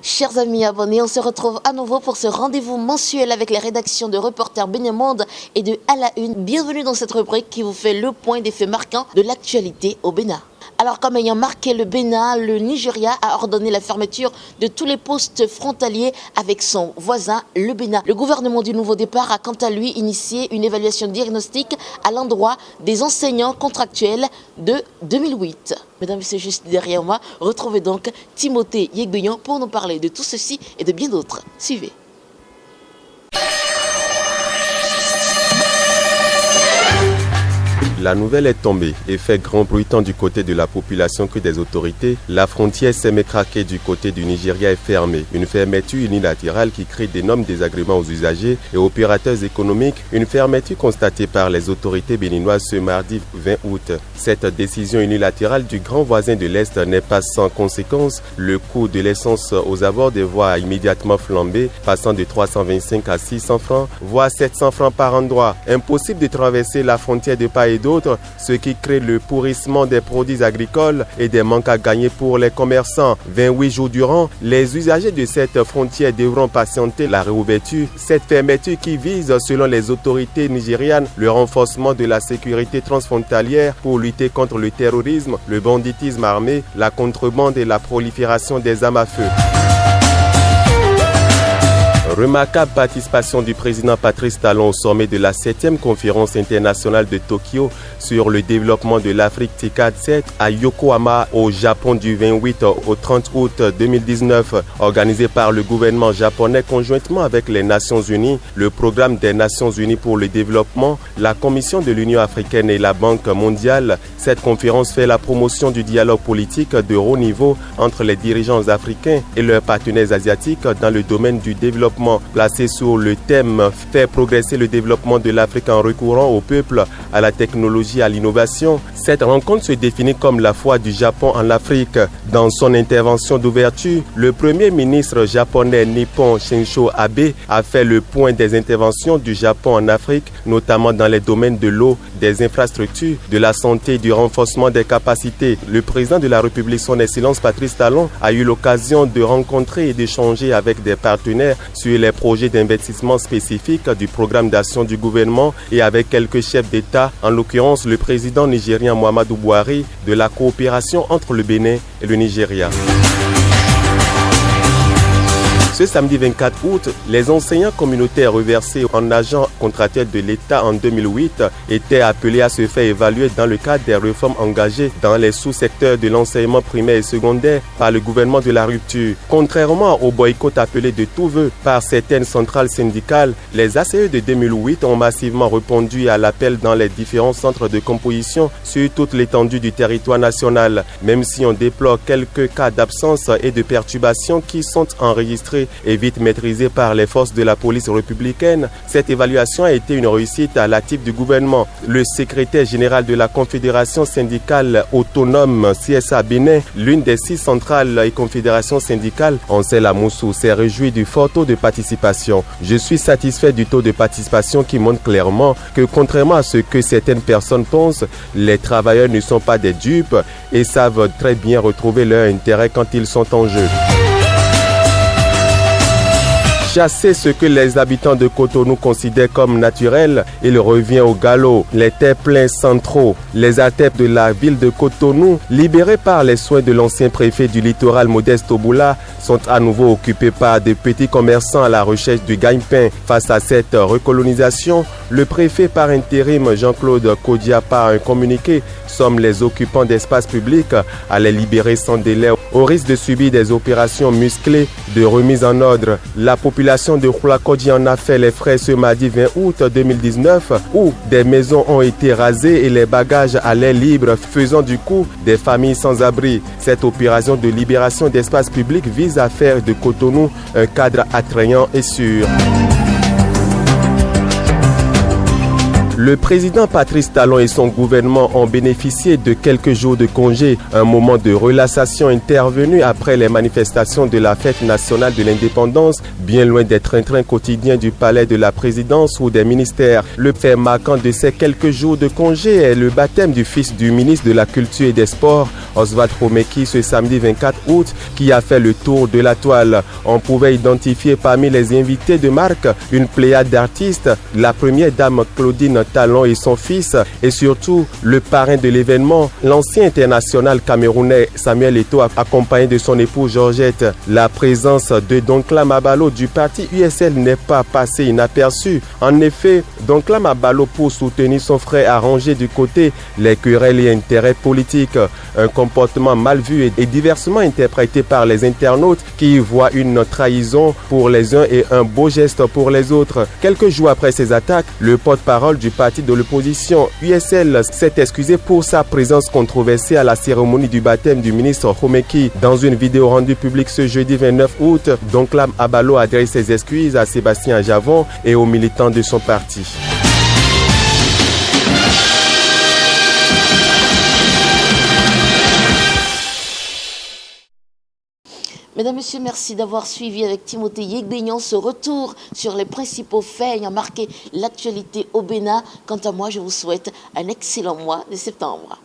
Chers amis abonnés, on se retrouve à nouveau pour ce rendez-vous mensuel avec les rédactions de Reporters Bénin Monde et de À la Une. Bienvenue dans cette rubrique qui vous fait le point des faits marquants de l'actualité au Bénin. Alors, comme ayant marqué le Bénin, le Nigeria a ordonné la fermeture de tous les postes frontaliers avec son voisin, le Bénin. Le gouvernement du Nouveau Départ a quant à lui initié une évaluation diagnostique à l'endroit des enseignants contractuels de 2008. Mesdames et messieurs, juste derrière moi, retrouvez donc Timothée Yeguyon pour nous parler de tout ceci et de bien d'autres. Suivez. La nouvelle est tombée et fait grand bruit tant du côté de la population que des autorités. La frontière semi-craquée du côté du Nigeria est fermée. Une fermeture unilatérale qui crée d'énormes désagréments aux usagers et opérateurs économiques. Une fermeture constatée par les autorités béninoises ce mardi 20 août. Cette décision unilatérale du grand voisin de l'Est n'est pas sans conséquence. Le coût de l'essence aux abords des voies a immédiatement flambé, passant de 325 à 600 francs, voire 700 francs par endroit. Impossible de traverser la frontière de part et d'autre, ce qui crée le pourrissement des produits agricoles et des manques à gagner pour les commerçants. 28 jours durant, les usagers de cette frontière devront patienter la réouverture. Cette fermeture qui vise, selon les autorités nigérianes, le renforcement de la sécurité transfrontalière pour lutter contre le terrorisme, le banditisme armé, la contrebande et la prolifération des armes à feu. Remarquable participation du président Patrice Talon au sommet de la 7e conférence internationale de Tokyo sur le développement de l'Afrique TICAD 7 à Yokohama au Japon du 28 au 30 août 2019, organisé par le gouvernement japonais conjointement avec les Nations Unies, le programme des Nations Unies pour le développement, la Commission de l'Union africaine et la Banque mondiale. Cette conférence fait la promotion du dialogue politique de haut niveau entre les dirigeants africains et leurs partenaires asiatiques dans le domaine du développement. Placé sur le thème « Faire progresser le développement de l'Afrique en recourant au peuple, à la technologie, à l'innovation ». Cette rencontre se définit comme la foi du Japon en Afrique. Dans son intervention d'ouverture, le premier ministre japonais Nippon Shinzo Abe a fait le point des interventions du Japon en Afrique, notamment dans les domaines de l'eau, des infrastructures, de la santé et du renforcement des capacités. Le président de la République, son Excellence Patrice Talon, a eu l'occasion de rencontrer et d'échanger avec des partenaires sur les projets d'investissement spécifiques du programme d'action du gouvernement et avec quelques chefs d'État, en l'occurrence le président nigérien Muhammadu Buhari, de la coopération entre le Bénin et le Nigeria. Ce samedi 24 août, les enseignants communautaires reversés en agents contractuels de l'État en 2008 étaient appelés à se faire évaluer dans le cadre des réformes engagées dans les sous-secteurs de l'enseignement primaire et secondaire par le gouvernement de la rupture. Contrairement au boycott appelé de tous vœux par certaines centrales syndicales, les ACE de 2008 ont massivement répondu à l'appel dans les différents centres de composition sur toute l'étendue du territoire national, même si on déplore quelques cas d'absence et de perturbations qui sont enregistrés et vite maîtrisée par les forces de la police républicaine. Cette évaluation a été une réussite à l'actif du gouvernement. Le secrétaire général de la Confédération syndicale autonome CSA Bénin, l'une des 6 centrales et confédérations syndicales, Ansel Amoussou, s'est réjoui du fort taux de participation. Je suis satisfait du taux de participation qui montre clairement que contrairement à ce que certaines personnes pensent, les travailleurs ne sont pas des dupes et savent très bien retrouver leur intérêt quand ils sont en jeu. Chasser ce que les habitants de Cotonou considèrent comme naturel, il revient au galop. Les terre-pleins centraux, les ATEP de la ville de Cotonou, libérés par les soins de l'ancien préfet du littoral Modeste Oboula, sont à nouveau occupés par de petits commerçants à la recherche du gagne-pain. Face à cette recolonisation, le préfet par intérim Jean-Claude Kodia par un communiqué somme les occupants d'espaces publics à les libérer sans délai au risque de subir des opérations musclées de remise en ordre. La population de Khoulakodi en a fait les frais ce mardi 20 août 2019 où des maisons ont été rasées et les bagages allaient libres, faisant du coup des familles sans abri. Cette opération de libération d'espaces publics vise à faire de Cotonou un cadre attrayant et sûr. Le président Patrice Talon et son gouvernement ont bénéficié de quelques jours de congé, un moment de relaxation intervenu après les manifestations de la fête nationale de l'indépendance, bien loin des train-train quotidiens du palais de la présidence ou des ministères. Le fait marquant de ces quelques jours de congé est le baptême du fils du ministre de la Culture et des Sports, Oswald Romeki, ce samedi 24 août, qui a fait le tour de la toile. On pouvait identifier parmi les invités de marque une pléiade d'artistes, la première dame Claudine Talon et son fils, et surtout le parrain de l'événement, l'ancien international camerounais Samuel Eto'o, accompagné de son épouse Georgette. La présence de Donkla Mabalo du parti USL n'est pas passée inaperçue. En effet, Donkla Mabalo, pour soutenir son frère, a rangé du côté les querelles et intérêts politiques. Un comportement mal vu et diversement interprété par les internautes qui y voient une trahison pour les uns et un beau geste pour les autres. Quelques jours après ces attaques, le porte-parole du parti de l'opposition USL s'est excusé pour sa présence controversée à la cérémonie du baptême du ministre Romeki. Dans une vidéo rendue publique ce jeudi 29 août, Donkla Mabalo adresse ses excuses à Sébastien Javon et aux militants de son parti. Mesdames, Messieurs, merci d'avoir suivi avec Timothée Yegbeignan ce retour sur les principaux faits ayant marqué l'actualité au Bénin. Quant à moi, je vous souhaite un excellent mois de septembre.